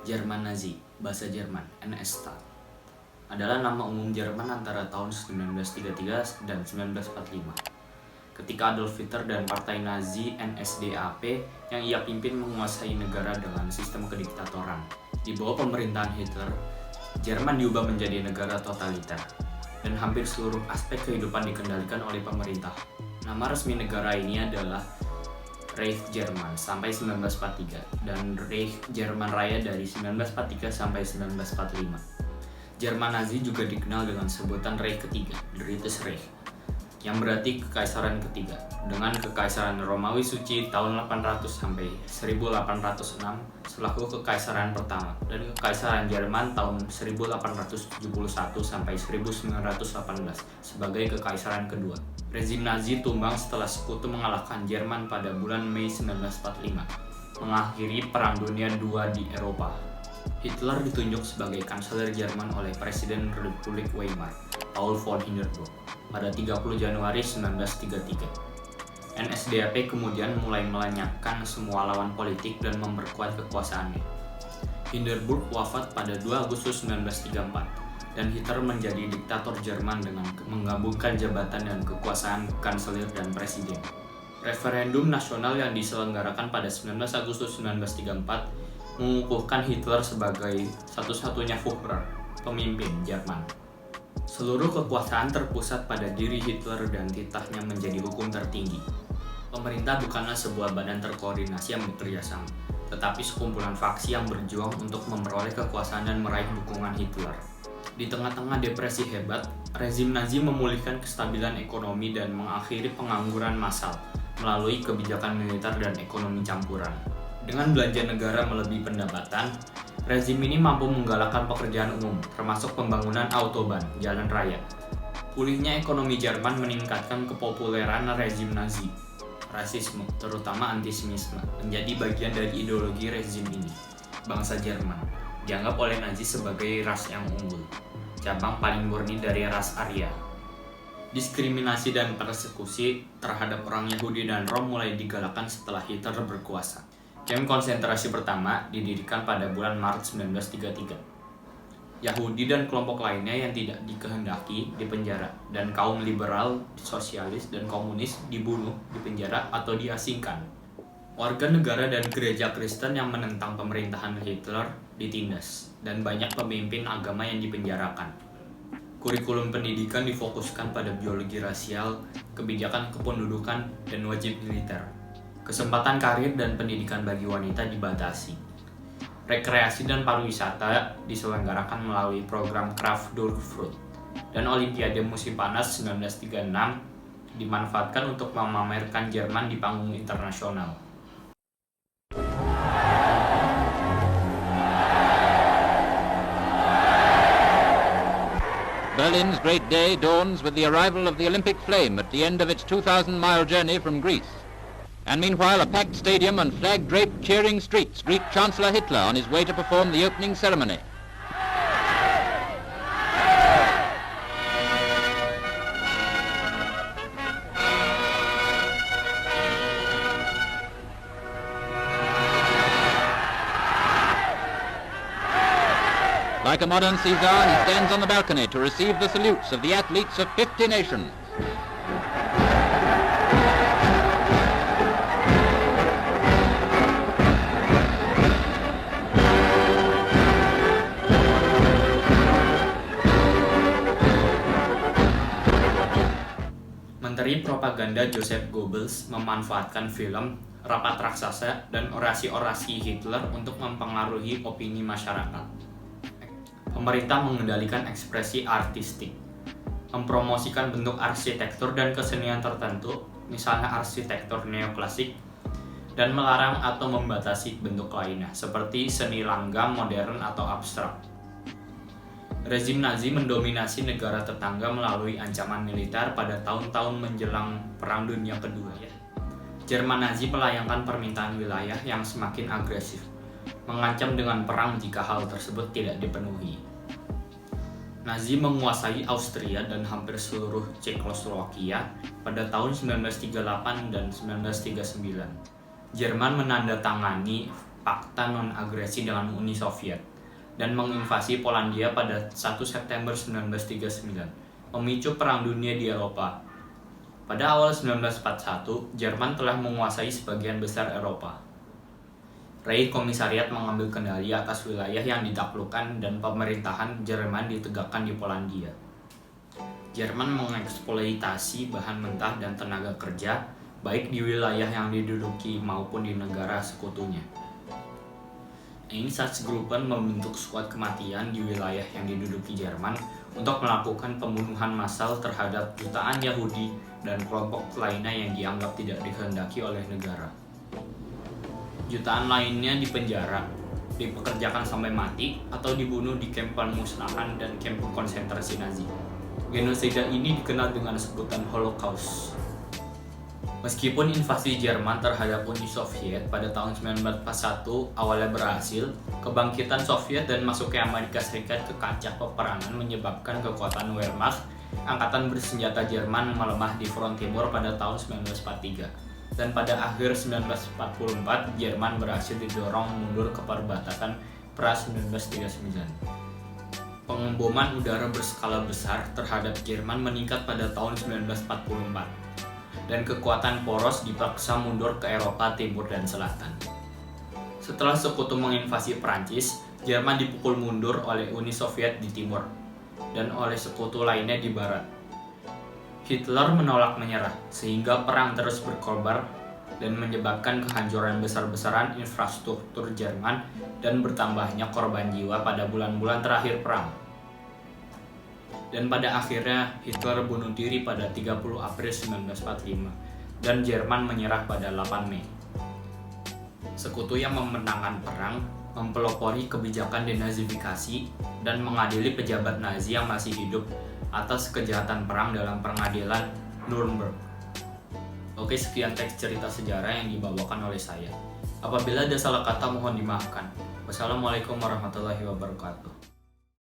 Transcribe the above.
Jerman Nazi, bahasa Jerman, NS-Staat, adalah nama umum Jerman antara tahun 1933 dan 1945. Ketika Adolf Hitler dan Partai Nazi NSDAP yang ia pimpin menguasai negara dengan sistem kediktatoran. Di bawah pemerintahan Hitler, Jerman diubah menjadi negara totaliter, dan hampir seluruh aspek kehidupan dikendalikan oleh pemerintah. Nama resmi negara ini adalah Reich Jerman sampai 1943 dan Reich Jerman Raya dari 1943 sampai 1945. Jerman Nazi juga dikenal dengan sebutan Reich ketiga, Drittes Reich, yang berarti kekaisaran ketiga, dengan kekaisaran Romawi Suci tahun 800 sampai 1806 selaku kekaisaran pertama dan kekaisaran Jerman tahun 1871 sampai 1918 sebagai kekaisaran kedua. Rezim Nazi tumbang setelah sekutu mengalahkan Jerman pada bulan Mei 1945, mengakhiri Perang Dunia II di Eropa. Hitler ditunjuk sebagai kanselir Jerman oleh Presiden Republik Weimar, Paul von Hindenburg, pada 30 Januari 1933. NSDAP kemudian mulai melenyapkan semua lawan politik dan memperkuat kekuasaannya. Hindenburg wafat pada 2 Agustus 1934. Dan Hitler menjadi diktator Jerman dengan menggabungkan jabatan dan kekuasaan kanselir dan presiden. Referendum nasional yang diselenggarakan pada 19 Agustus 1934 mengukuhkan Hitler sebagai satu-satunya Führer, pemimpin Jerman. Seluruh kekuasaan terpusat pada diri Hitler dan titahnya menjadi hukum tertinggi. Pemerintah bukanlah sebuah badan terkoordinasi yang bekerja sama, tetapi sekumpulan faksi yang berjuang untuk memperoleh kekuasaan dan meraih dukungan Hitler. Di tengah-tengah depresi hebat, rezim Nazi memulihkan kestabilan ekonomi dan mengakhiri pengangguran massal melalui kebijakan militer dan ekonomi campuran. Dengan belanja negara melebihi pendapatan, rezim ini mampu menggalakkan pekerjaan umum, termasuk pembangunan autobahn, jalan raya. Pulihnya ekonomi Jerman meningkatkan kepopuleran rezim Nazi. Rasisme, terutama antisemitisme, menjadi bagian dari ideologi rezim ini. Bangsa Jerman dianggap oleh Nazi sebagai ras yang unggul, cabang paling murni dari ras Arya. Diskriminasi dan persekusi terhadap orang Yahudi dan Rom mulai digalakkan setelah Hitler berkuasa. Kamp konsentrasi pertama didirikan pada bulan Maret 1933. Yahudi dan kelompok lainnya yang tidak dikehendaki dipenjara, dan kaum liberal, sosialis, dan komunis dibunuh, dipenjara, atau diasingkan. Warga negara dan gereja Kristen yang menentang pemerintahan Hitler ditindas, dan banyak pemimpin agama yang dipenjarakan. Kurikulum pendidikan difokuskan pada biologi rasial, kebijakan kependudukan, dan wajib militer. Kesempatan karir dan pendidikan bagi wanita dibatasi. Rekreasi dan pariwisata diselenggarakan melalui program Kraft Durchfrut, dan Olimpiade musim panas 1936 dimanfaatkan untuk memamerkan Jerman di panggung internasional. Berlin's great day dawns with the arrival of the Olympic flame at the end of its 2,000-mile journey from Greece. And meanwhile, a packed stadium and flag-draped cheering streets greet Chancellor Hitler on his way to perform the opening ceremony. Like a modern Caesar, he stands on the balcony to receive the salutes of the athletes of 50 nations. Menteri Propaganda Joseph Goebbels memanfaatkan film, rapat raksasa, dan orasi-orasi Hitler untuk mempengaruhi opini masyarakat. Pemerintah mengendalikan ekspresi artistik, mempromosikan bentuk arsitektur dan kesenian tertentu, misalnya arsitektur neoklasik, dan melarang atau membatasi bentuk lainnya, seperti seni langgam modern atau abstrak. Rezim Nazi mendominasi negara tetangga melalui ancaman militer pada tahun-tahun menjelang Perang Dunia Kedua. Jerman Nazi melayangkan permintaan wilayah yang semakin agresif, mengancam dengan perang jika hal tersebut tidak dipenuhi. Nazi menguasai Austria dan hampir seluruh Cekoslowakia pada tahun 1938 dan 1939. Jerman menandatangani fakta non-agresi dengan Uni Soviet dan menginvasi Polandia pada 1 September 1939, memicu Perang Dunia di Eropa. Pada awal 1941, Jerman telah menguasai sebagian besar Eropa. Reich Komisariat mengambil kendali atas wilayah yang ditaklukkan dan pemerintahan Jerman ditegakkan di Polandia. Jerman mengeksploitasi bahan mentah dan tenaga kerja, baik di wilayah yang diduduki maupun di negara sekutunya. Einsatzgruppen membentuk skuad kematian di wilayah yang diduduki Jerman untuk melakukan pembunuhan massal terhadap jutaan Yahudi dan kelompok lainnya yang dianggap tidak dikehendaki oleh negara. Jutaan lainnya dipenjara, dipekerjakan sampai mati, atau dibunuh di kamp pemusnahan dan kamp konsentrasi Nazi. Genosida ini dikenal dengan sebutan Holocaust. Meskipun invasi Jerman terhadap Uni Soviet pada tahun 1941 awalnya berhasil, kebangkitan Soviet dan masuknya Amerika Serikat ke kancah peperangan menyebabkan kekuatan Wehrmacht, angkatan bersenjata Jerman, melemah di front timur pada tahun 1943. Dan pada akhir 1944, Jerman berhasil didorong mundur ke perbatasan Pra 1939. Pengeboman udara berskala besar terhadap Jerman meningkat pada tahun 1944. Dan kekuatan poros dipaksa mundur ke Eropa Timur dan Selatan. Setelah sekutu menginvasi Prancis, Jerman dipukul mundur oleh Uni Soviet di timur dan oleh sekutu lainnya di barat. Hitler menolak menyerah, sehingga perang terus berkobar dan menyebabkan kehancuran besar-besaran infrastruktur Jerman dan bertambahnya korban jiwa pada bulan-bulan terakhir perang. Dan pada akhirnya Hitler bunuh diri pada 30 April 1945 dan Jerman menyerah pada 8 Mei. Sekutu yang memenangkan perang mempelopori kebijakan denazifikasi dan mengadili pejabat Nazi yang masih hidup atas kejahatan perang dalam pengadilan Nuremberg. Oke, sekian teks cerita sejarah yang dibawakan oleh saya. Apabila ada salah kata mohon dimaafkan. Wassalamualaikum warahmatullahi wabarakatuh.